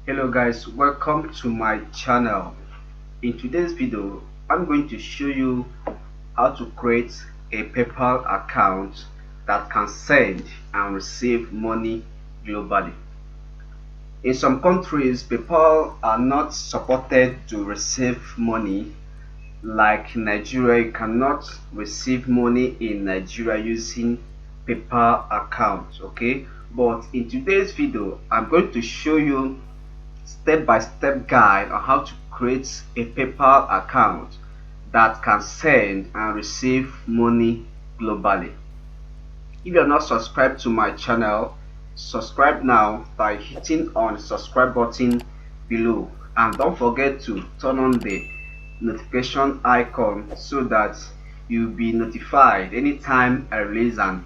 Hello guys, welcome to my channel. In today's video I'm going to show you how to create a PayPal account that can send and receive money globally. In some countries, PayPal are not supported to receive money. Like Nigeria, you cannot receive money in Nigeria using PayPal account, okay? But in today's video I'm going to show you step-by-step guide on how to create a PayPal account that can send and receive money globally. If you are not subscribed to my channel, subscribe now by hitting on the subscribe button below, and don't forget to turn on the notification icon so that you'll be notified anytime I release an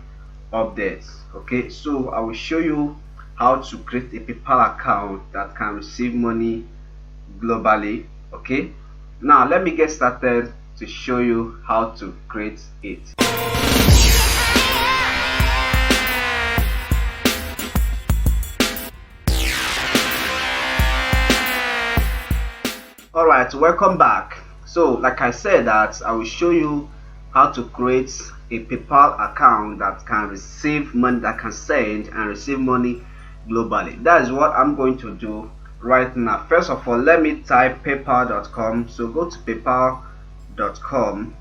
update. Okay, so I will show you how to create a PayPal account that can receive money globally. Okay, now let me get started to show you how to create it. Alright, welcome back. So like I said, that I will show you how to create a PayPal account that can receive money, that can send and receive money globally. That is what I'm going to do right now. First of all, let me type paypal.com. So go to paypal.com.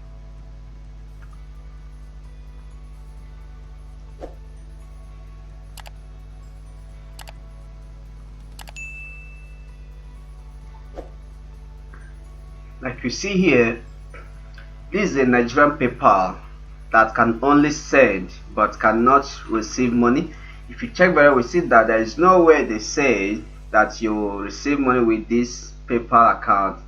Like you see here, this is a Nigerian PayPal that can only send but cannot receive money. If you check very well, we see that there is no way they say that you will receive money with this PayPal account.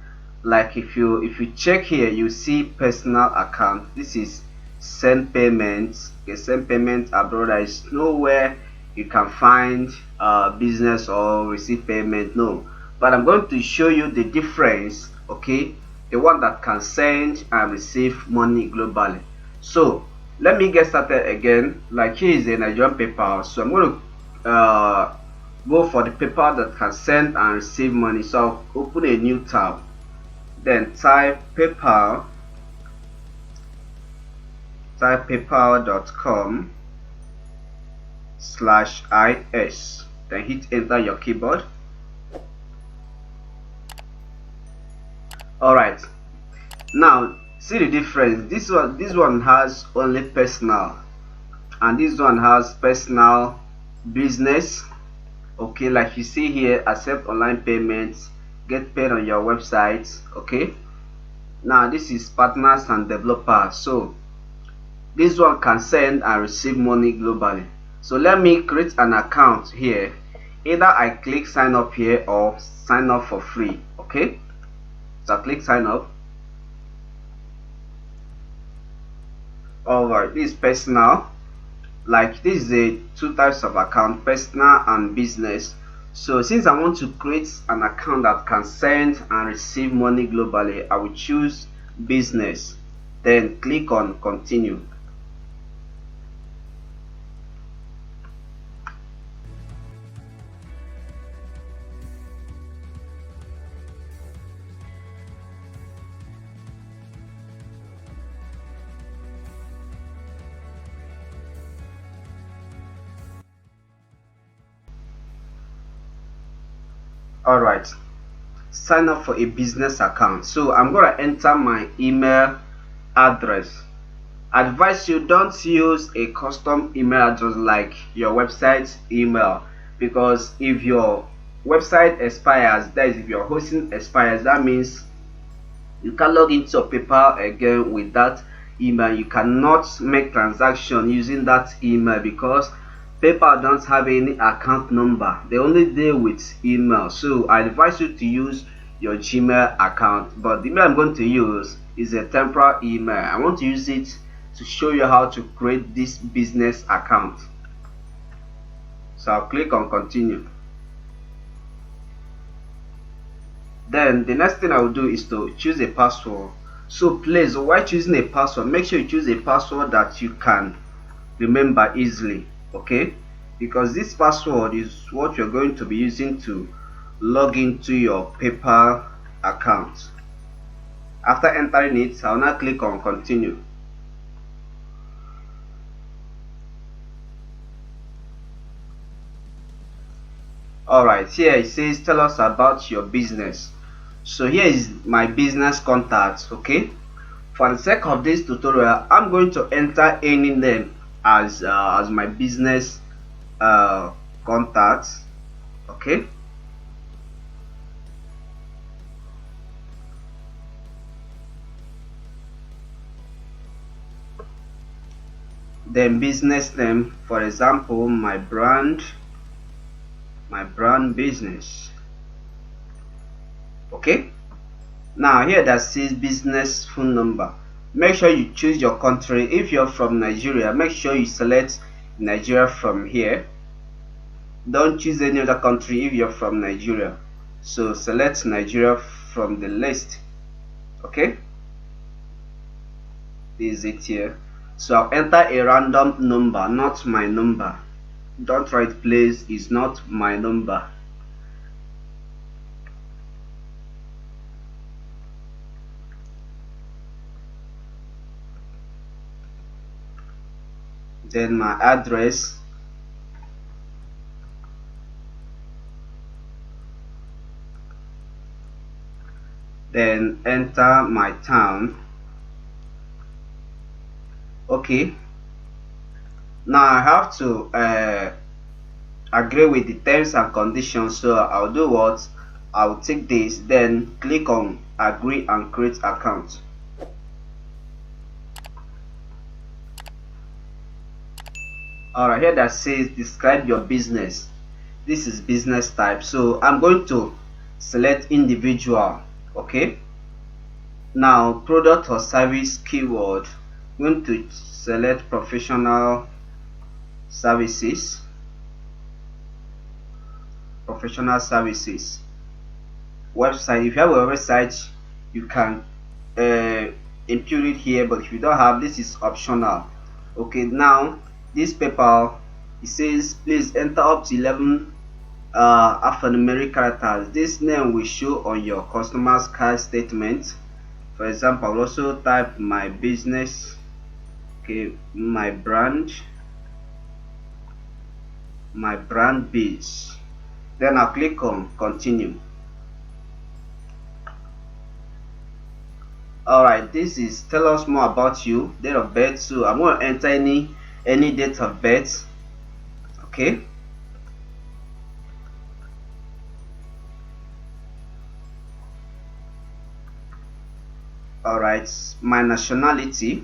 Like if you check here, you see personal account. This is send payments. Okay, send payment abroad. There is nowhere you can find business or receive payment. No, but I'm going to show you the difference. Okay, the one that can send and receive money globally. So let me get started again. Like here is a Nigerian PayPal, so I'm going to go for the PayPal that can send and receive money. So I'll open a new tab, then type paypal.com/is, then hit enter your keyboard. Alright, now see the difference. This one has only personal, and this one has personal, business. Okay, like you see here, accept online payments, get paid on your website. Okay, now this is partners and developers. So this one can send and receive money globally. So let me create an account here. Either I click sign up here or sign up for free. Okay, so click sign up. Alright, this is personal. Like this is the two types of account, personal and business. So since I want to create an account that can send and receive money globally, I will choose business, then click on continue. Alright, sign up for a business account. So I'm going to enter my email address. Advise you don't use a custom email address like your website email, because if your website expires, that is if your hosting expires, that means you can log into your PayPal again with that email. You cannot make transaction using that email because PayPal don't have any account number. They only deal with email. So I advise you to use your Gmail account, but the email I'm going to use is a temporary email. I want to use it to show you how to create this business account. So I'll click on continue. Then the next thing I will do is to choose a password. So please, while choosing a password, make sure you choose a password that you can remember easily. Okay, because this password is what you're going to be using to log into your PayPal account. After entering it, I'll now click on continue. Alright, here it says tell us about your business. So here is my business contact. Okay, for the sake of this tutorial, I'm going to enter any name as my business contact. Okay, then business name, for example, my brand business. Okay, now here that says business phone number, make sure you choose your country. If you're from Nigeria, make sure you select Nigeria from here. Don't choose any other country if you're from Nigeria, so select Nigeria from the list. Okay, this is it here. So I'll enter a random number, not my number. Don't write please, is not my number. Then my address, then enter my town. Okay, now I have to agree with the terms and conditions, so I'll do what, I'll take this, then click on agree and create account. Alright, here that says describe your business. This is business type, so I'm going to select individual. Okay, now product or service keyword, I'm going to select professional services. Website, if you have a website, you can input it here, but if you don't have, this is optional. Okay, now this PayPal, it says please enter up to 11 alphanumeric characters. This name will show on your customer's card statement. For example, I'll also type my business. Okay, my brand biz. Then I'll click on continue. Alright, this is tell us more about you, date of birth. So I'm going to enter any date of birth. Okay, alright, my nationality,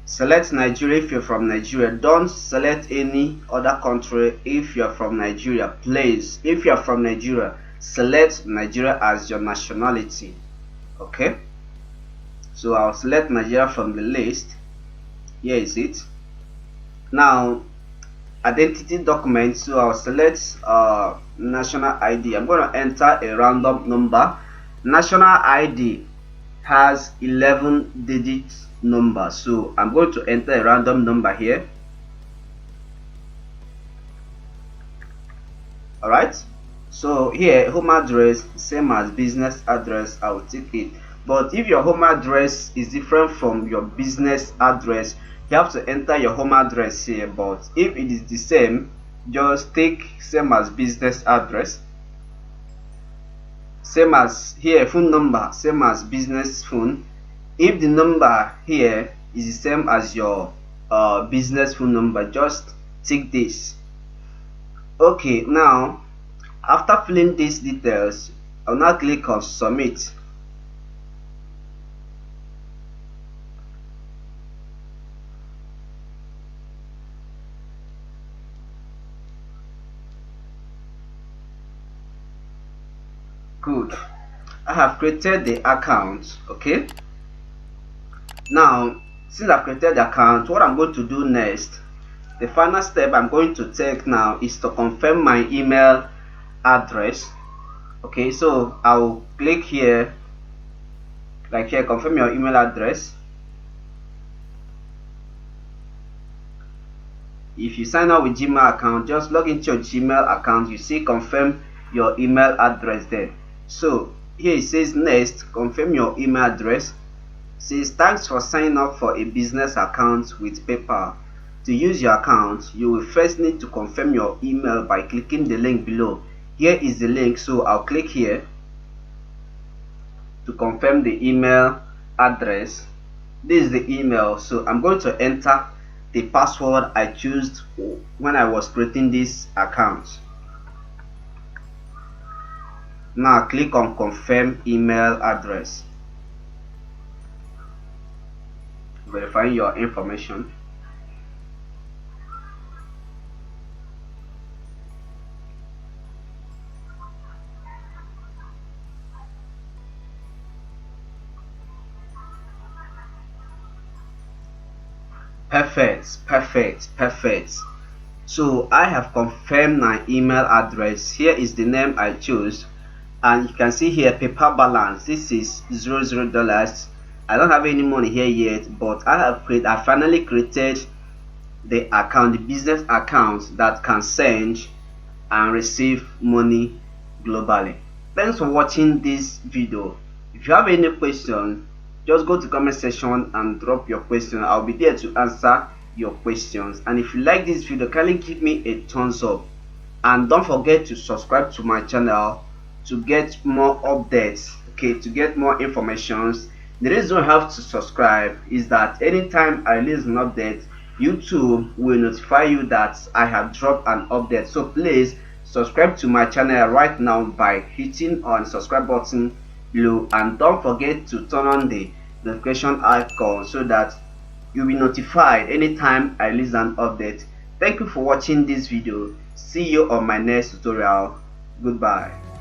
select Nigeria if you're from Nigeria. Don't select any other country if you're from Nigeria. Please, if you're from Nigeria, select Nigeria as your nationality. Okay, so I'll select Nigeria from the list. Here is it. Now identity document, so I'll select national ID. I'm going to enter a random number. National ID has 11 digits number, so I'm going to enter a random number here. Alright, so here home address, same as business address, I will take it. But if your home address is different from your business address, you have to enter your home address here. But if it is the same, just take same as business address. Same as here, phone number, same as business phone. If the number here is the same as your business phone number, just take this. Okay, now after filling these details, I'll now click on submit. Good, I have created the account. Okay, now since I've created the account, what I'm going to do next, the final step I'm going to take now, is to confirm my email address. Okay, so I'll click here, like here, confirm your email address. If you sign up with Gmail account, just log into your Gmail account. You see confirm your email address there. So here it says next, confirm your email address. It says thanks for signing up for a business account with PayPal. To use your account, you will first need to confirm your email by clicking the link below. Here is the link, so I'll click here to confirm the email address. This is the email, so I'm going to enter the password I chose when I was creating this account. Now click on confirm email address, verifying your information. Perfect. So I have confirmed my email address. Here is the name I chose, and you can see here PayPal balance. This is $00. I don't have any money here yet, but I finally created the account, the business account that can send and receive money globally. Thanks for watching this video. If you have any question, just go to comment section and drop your question. I'll be there to answer your questions. And if you like this video, kindly give me a thumbs up, and don't forget to subscribe to my channel to get more updates, okay, to get more informations. The reason you have to subscribe is that anytime I release an update, YouTube will notify you that I have dropped an update. So please subscribe to my channel right now by hitting on subscribe button below, and don't forget to turn on the notification icon so that you'll be notified anytime I release an update. Thank you for watching this video. See you on my next tutorial. Goodbye.